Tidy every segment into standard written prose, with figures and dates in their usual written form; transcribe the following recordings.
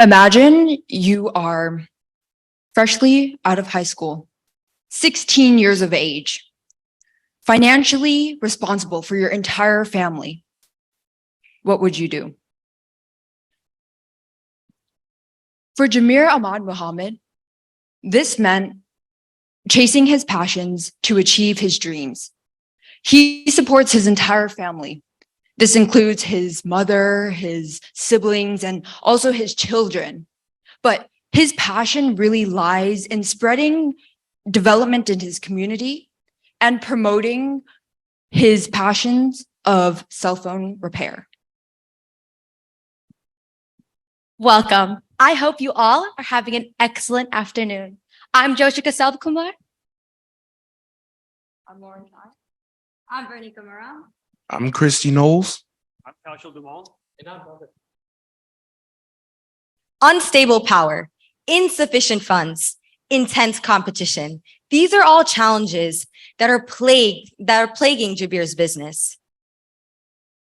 Imagine you are freshly out of high school, 16 years of age, financially responsible for your entire family. What would you do? For Jabbir Ahmad Muhammad, this meant chasing his passions to achieve his dreams. He supports his entire family. This includes his mother, his siblings, and also his children. But his passion really lies in spreading development in his community and promoting his passions of cell phone repair. Welcome. I hope you all are having an excellent afternoon. I'm Joshika Selvakumar. I'm Lauren Ty. I'm Bernie Kamara. I'm Christy Knowles. I'm Kaushal Dumal. And I'm Robert. Unstable power, insufficient funds, intense competition. These are all challenges that are plaguing Jabbir's business.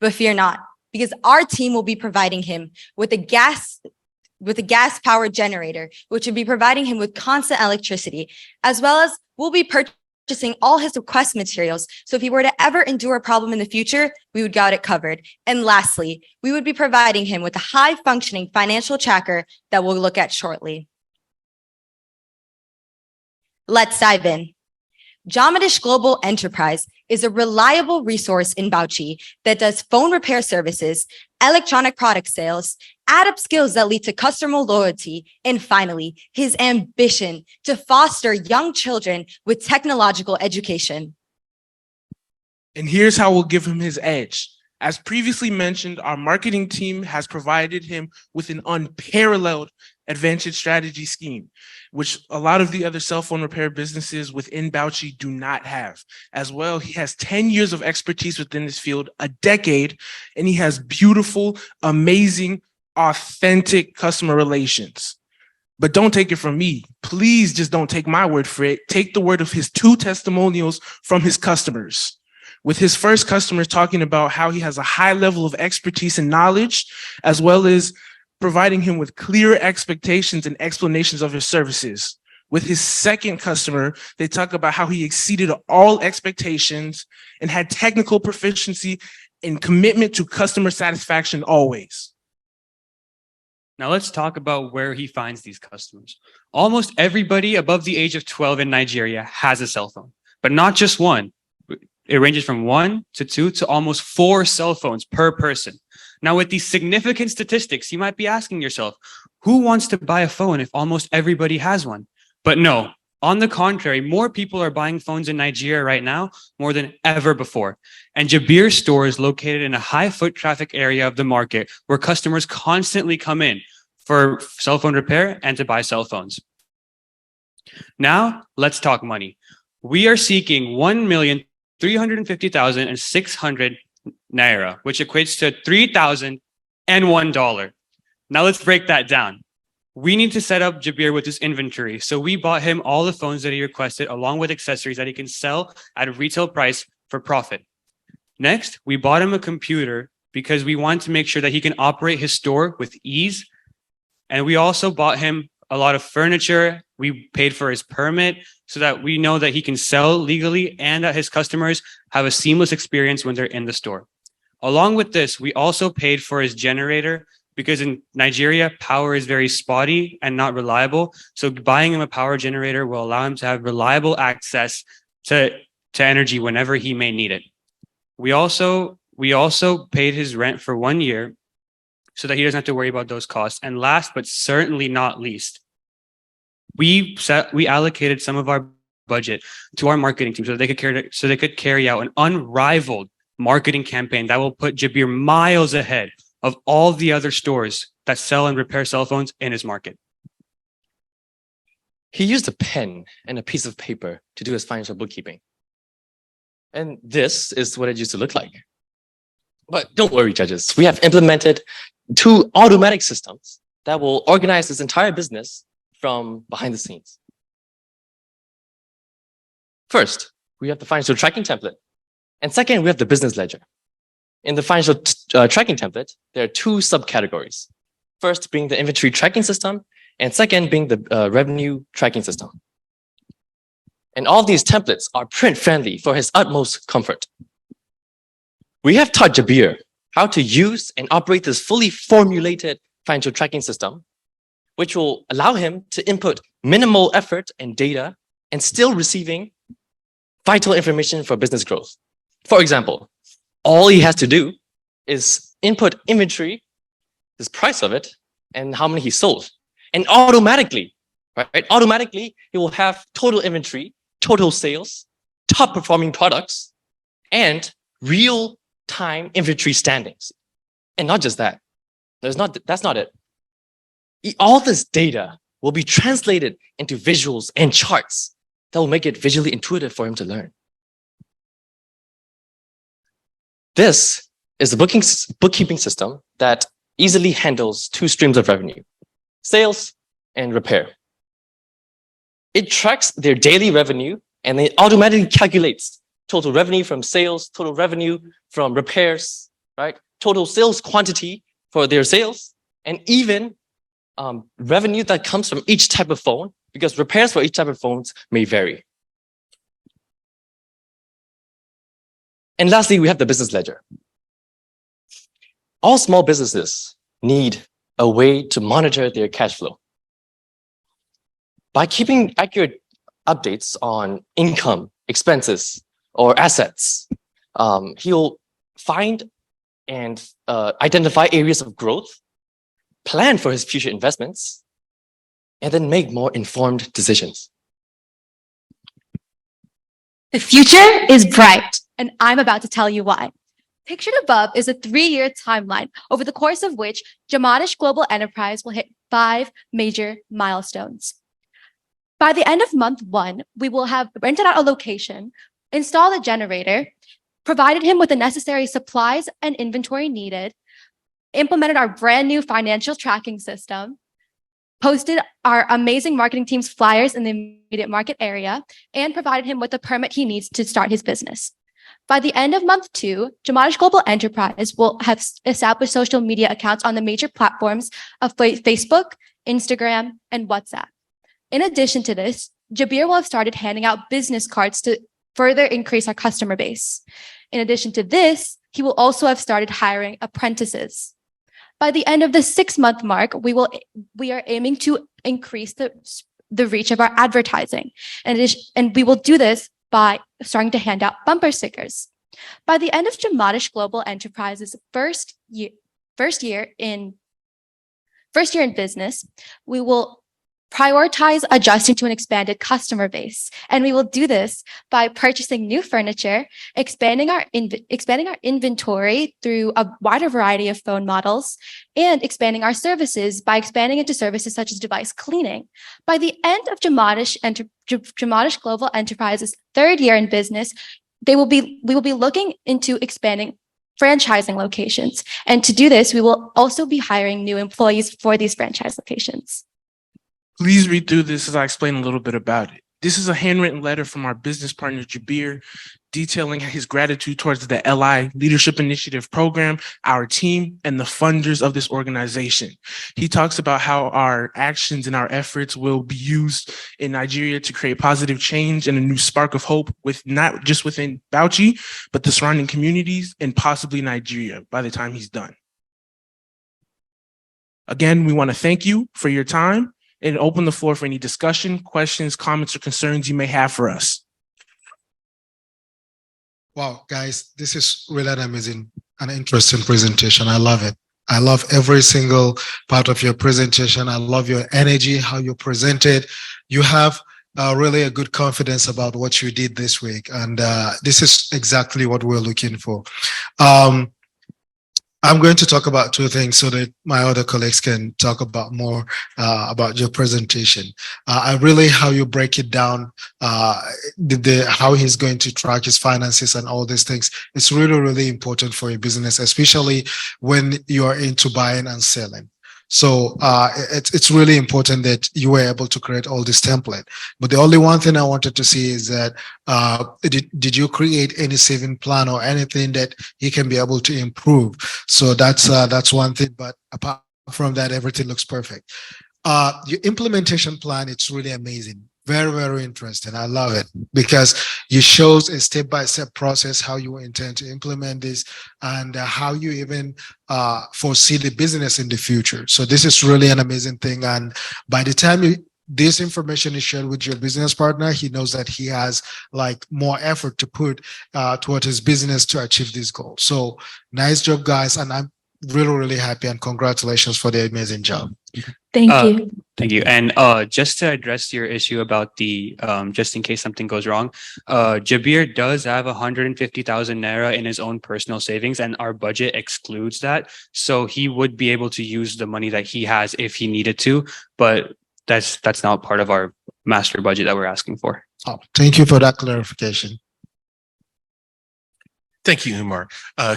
But fear not, because our team will be providing him with a gas-powered generator, which will be providing him with constant electricity, as well as we'll be purchasing all his request materials. So if he were to ever endure a problem in the future, we would got it covered. And lastly, we would be providing him with a high-functioning financial tracker that we'll look at shortly. Let's dive in. Jomadish Global Enterprise is a reliable resource in Bauchi that does phone repair services, electronic product sales, add-up skills that lead to customer loyalty, and finally, his ambition to foster young children with technological education. And here's how we'll give him his edge. As previously mentioned, our marketing team has provided him with an unparalleled advantage strategy scheme, which a lot of the other cell phone repair businesses within Bauchi do not have. As well, he has 10 years of expertise within this field, a decade, and he has beautiful, amazing, authentic customer relations. But don't take it from me. Please just don't take my word for it. Take the word of his 2 testimonials from his customers. With his first customer talking about how he has a high level of expertise and knowledge, as well as providing him with clear expectations and explanations of his services. With his second customer, they talk about how he exceeded all expectations and had technical proficiency and commitment to customer satisfaction always. Now let's talk about where he finds these customers. Almost everybody above the age of 12 in Nigeria has a cell phone, but not just one. It ranges from 1 to 2 to almost 4 cell phones per person. Now, with these significant statistics, you might be asking yourself, who wants to buy a phone if almost everybody has one? But no, on the contrary, more people are buying phones in Nigeria right now more than ever before. And Jabbir's store is located in a high foot traffic area of the market where customers constantly come in for cell phone repair and to buy cell phones. Now, let's talk money. We are seeking 1,350,600 Naira, which equates to $3,001. Now let's break that down. We need to set up Jabbir with his inventory. So we bought him all the phones that he requested along with accessories that he can sell at a retail price for profit. Next, we bought him a computer because we want to make sure that he can operate his store with ease. And we also bought him a lot of furniture. We paid for his permit so that we know that he can sell legally and that his customers have a seamless experience when they're in the store. Along with this, we also paid for his generator because in Nigeria, power is very spotty and not reliable. So buying him a power generator will allow him to have reliable access to energy whenever he may need it. We also paid his rent for 1 year so that he doesn't have to worry about those costs. And last, but certainly not least, we allocated some of our budget to our marketing team so they could carry out an unrivaled marketing campaign that will put Jabbir miles ahead of all the other stores that sell and repair cell phones in his market. He used a pen and a piece of paper to do his financial bookkeeping. And this is what it used to look like. But don't worry, judges. We have implemented 2 automatic systems that will organize this entire business from behind the scenes. First, we have the financial tracking template. And second, we have the business ledger. In the financial tracking template, there are 2 subcategories. First being the inventory tracking system, and second being the revenue tracking system. And all these templates are print-friendly for his utmost comfort. We have taught Jabbir how to use and operate this fully formulated financial tracking system, which will allow him to input minimal effort and data and still receiving vital information for business growth. For example, all he has to do is input inventory, the price of it, and how many he sold. And automatically, right? Automatically, he will have total inventory, total sales, top performing products, and real-time inventory standings. And not just that. That's not it. All this data will be translated into visuals and charts that will make it visually intuitive for him to learn. This is the bookkeeping system that easily handles two streams of revenue, sales and repair. It tracks their daily revenue and it automatically calculates total revenue from sales, total revenue from repairs, right? Total sales quantity for their sales, and even revenue that comes from each type of phone, because repairs for each type of phones may vary. And lastly, we have the business ledger. All small businesses need a way to monitor their cash flow. By keeping accurate updates on income, expenses, or assets, he'll find and identify areas of growth, plan for his future investments, and then make more informed decisions. The future is bright, and I'm about to tell you why. Pictured above is a 3-year timeline over the course of which Jabbir Global Enterprise will hit 5 major milestones. By the end of month 1, we will have rented out a location, installed a generator, provided him with the necessary supplies and inventory needed, implemented our brand new financial tracking system, posted our amazing marketing team's flyers in the immediate market area, and provided him with the permit he needs to start his business. By the end of month 2, Jabbir Global Enterprise will have established social media accounts on the major platforms of Facebook, Instagram, and WhatsApp. In addition to this, Jabbir will have started handing out business cards to further increase our customer base. In addition to this, he will also have started hiring apprentices. By the end of the 6-month mark, we are aiming to increase the reach of our advertising. And we will do this by starting to hand out bumper stickers. By the end of Jabbir Global Enterprise's first year in business, we will prioritize adjusting to an expanded customer base. And we will do this by purchasing new furniture, expanding our inventory through a wider variety of phone models, and expanding our services by expanding into services such as device cleaning. By the end of Jabbir Global Enterprise's 3rd year in business, we will be looking into expanding franchising locations. And to do this, we will also be hiring new employees for these franchise locations. Please read through this as I explain a little bit about it. This is a handwritten letter from our business partner, Jabbir, detailing his gratitude towards the LI Leadership Initiative Program, our team, and the funders of this organization. He talks about how our actions and our efforts will be used in Nigeria to create positive change and a new spark of hope with not just within Bauchi, but the surrounding communities and possibly Nigeria by the time he's done. Again, we want to thank you for your time and open the floor for any discussion, questions, comments, or concerns you may have for us. Wow, guys, this is really an amazing and interesting presentation. I love it. I love every single part of your presentation. I love your energy, how you present it. You have really a good confidence about what you did this week. And this is exactly what we're looking for. I'm going to talk about 2 things so that my other colleagues can talk about more about your presentation. I really how you break it down, how he's going to track his finances and all these things. It's really, really important for your business, especially when you are into buying and selling. So it's really important that you were able to create all this template. But the only one thing I wanted to see is that did you create any saving plan or anything that he can be able to improve? So that's one thing. But apart from that, everything looks perfect. Your implementation plan, it's really amazing. Very, very interesting. I love it because you shows a step-by-step process how you intend to implement this and how you even foresee the business in the future. So this is really an amazing thing. And by the time this information is shared with your business partner, he knows that he has like more effort to put toward his business to achieve this goal. So nice job, guys. And I'm really, really happy and congratulations for the amazing job. Thank you. Thank you. And just to address your issue about the just in case something goes wrong, Jabbir does have 150,000 naira in his own personal savings, and our budget excludes that. So he would be able to use the money that he has if he needed to, but that's not part of our master budget that we're asking for. Oh, thank you for that clarification. Thank you, Umar.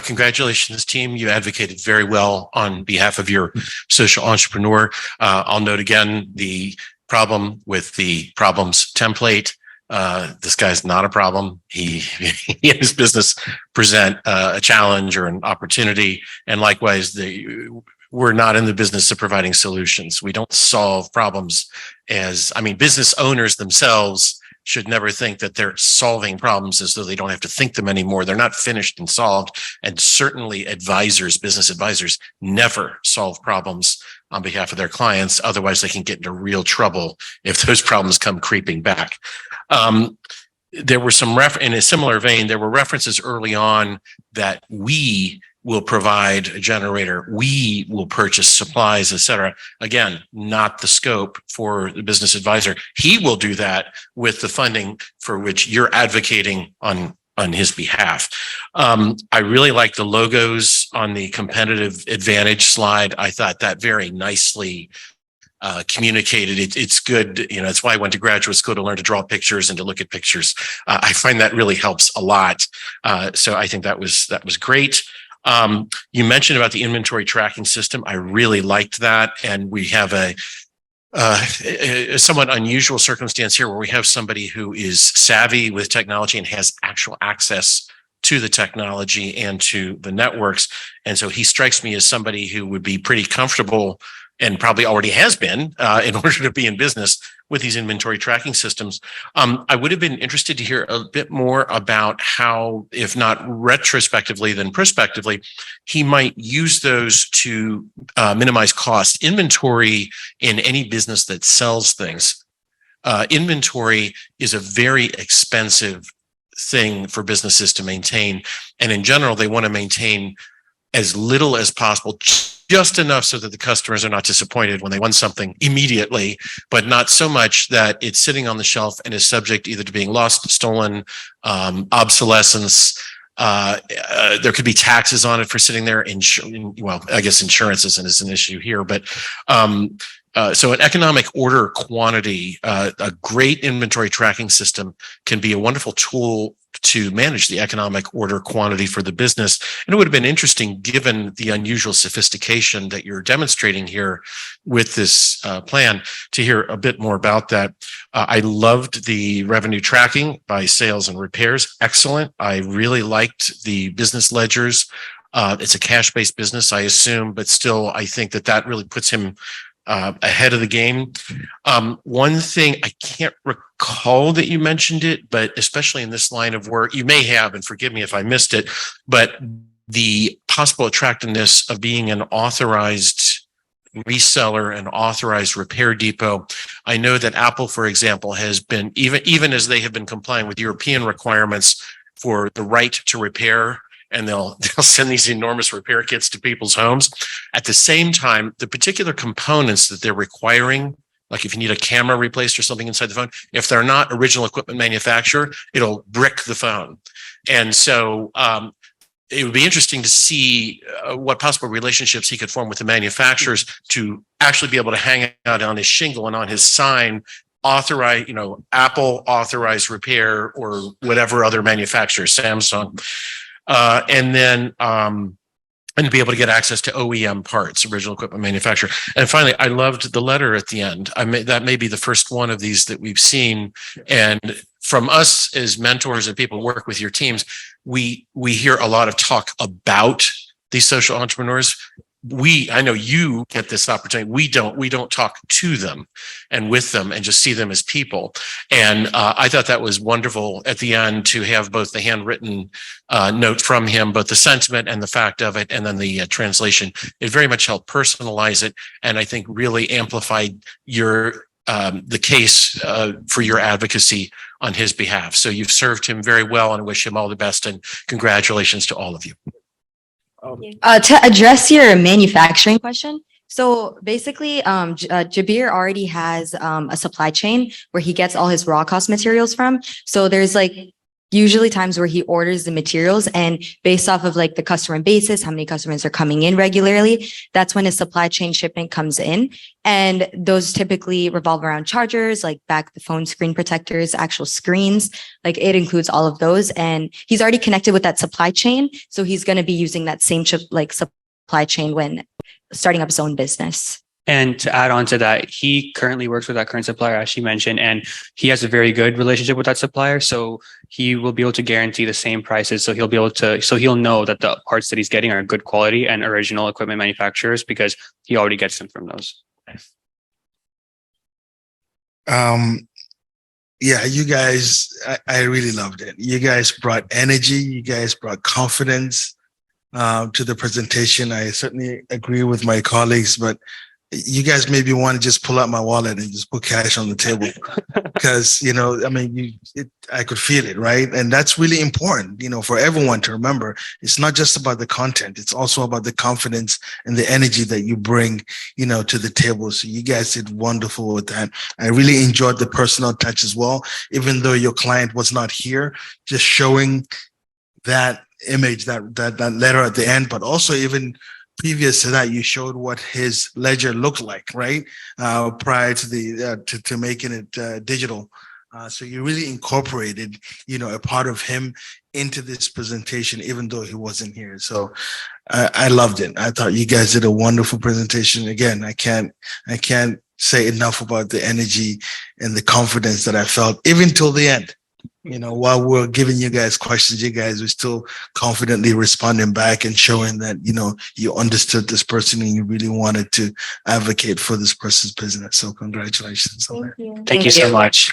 Congratulations, team. You advocated very well on behalf of your social entrepreneur. I'll note again the problem with the problems template. This guy's not a problem. He and his business present a challenge or an opportunity. And likewise, we're not in the business of providing solutions. We don't solve problems business owners themselves should never think that they're solving problems as though they don't have to think them anymore. They're not finished and solved. And certainly business advisors never solve problems on behalf of their clients. Otherwise, they can get into real trouble if those problems come creeping back. There were some in a similar vein, there were references early on that we will provide a generator, we will purchase supplies, etc. Again, not the scope for the business advisor. He will do that with the funding for which you're advocating on his behalf. I really like the logos on the competitive advantage slide. I thought that very nicely communicated. It's good. It's why I went to graduate school, to learn to draw pictures and to look at pictures. I find that really helps a lot. So I think that was great. You mentioned about the inventory tracking system. I really liked that. And we have a somewhat unusual circumstance here where we have somebody who is savvy with technology and has actual access to the technology and to the networks. And so he strikes me as somebody who would be pretty comfortable, and probably already has been, in order to be in business with these inventory tracking systems. I would have been interested to hear a bit more about how, if not retrospectively, then prospectively, he might use those to minimize costs. Inventory in any business that sells things, inventory is a very expensive thing for businesses to maintain. And in general, they want to maintain as little as possible, just enough so that the customers are not disappointed when they want something immediately, but not so much that it's sitting on the shelf and is subject either to being lost, stolen, obsolescence. There could be taxes on it for sitting there. Well, I guess insurance isn't an issue here, but so an economic order quantity, a great inventory tracking system can be a wonderful tool to manage the economic order quantity for the business. And it would have been interesting, given the unusual sophistication that you're demonstrating here with this plan, to hear a bit more about that. I loved the revenue tracking by sales and repairs. Excellent. I really liked the business ledgers. It's a cash-based business, I assume, but still, I think that really puts him ahead of the game. One thing, I can't recall that you mentioned it, but especially in this line of work, you may have, and forgive me if I missed it, but the possible attractiveness of being an authorized reseller and authorized repair depot. I know that Apple, for example, has been, even as they have been complying with European requirements for the right to repair, and they'll send these enormous repair kits to people's homes. At the same time, the particular components that they're requiring, like if you need a camera replaced or something inside the phone, if they're not original equipment manufacturer, it'll brick the phone. And so it would be interesting to see what possible relationships he could form with the manufacturers to actually be able to hang out on his shingle and on his sign, authorized, Apple authorized repair or whatever other manufacturer, Samsung. And then and be able to get access to OEM parts, original equipment manufacturer. And finally, I loved the letter at the end. That may be the first one of these that we've seen. And from us as mentors and people who work with your teams, we hear a lot of talk about these social entrepreneurs. I know you get this opportunity. We don't talk to them and with them and just see them as people. And I thought that was wonderful at the end to have both the handwritten note from him, both the sentiment and the fact of it, and then the translation. It very much helped personalize it, and I think really amplified the case for your advocacy on his behalf. So you've served him very well, and I wish him all the best, and congratulations to all of you. To address your manufacturing question, so basically, Jabbir already has a supply chain where he gets all his raw cost materials from. So there's like usually times where he orders the materials, and based off of like the customer basis, how many customers are coming in regularly, that's when his supply chain shipment comes in. And those typically revolve around chargers, like back the phone screen protectors, actual screens, like it includes all of those. And he's already connected with that supply chain. So he's going to be using that same supply chain when starting up his own business. And to add on to that, he currently works with that current supplier, as she mentioned, and he has a very good relationship with that supplier. So he will be able to guarantee the same prices. So he'll know that the parts that he's getting are good quality and original equipment manufacturers, because he already gets them from those. Yeah, you guys, I really loved it. You guys brought energy. You guys brought confidence to the presentation. I certainly agree with my colleagues, but you guys maybe want to just pull out my wallet and just put cash on the table because, you know, I mean, I could feel it, right? And that's really important, you know, for everyone to remember. It's not just about the content. It's also about the confidence and the energy that you bring, you know, to the table. So you guys did wonderful with that. I really enjoyed the personal touch as well, even though your client was not here, just showing that image, that letter at the end, but also even previous to that, you showed what his ledger looked like, right? Prior to the to making it digital. So you really incorporated, you know, a part of him into this presentation, even though he wasn't here. So I loved it. I thought you guys did a wonderful presentation. Again, I can't say enough about the energy and the confidence that I felt, even till the end. You know, while we're giving you guys questions, you guys were still confidently responding back and showing that, you know, you understood this person and you really wanted to advocate for this person's business. So congratulations. Thank you. Thank you so much.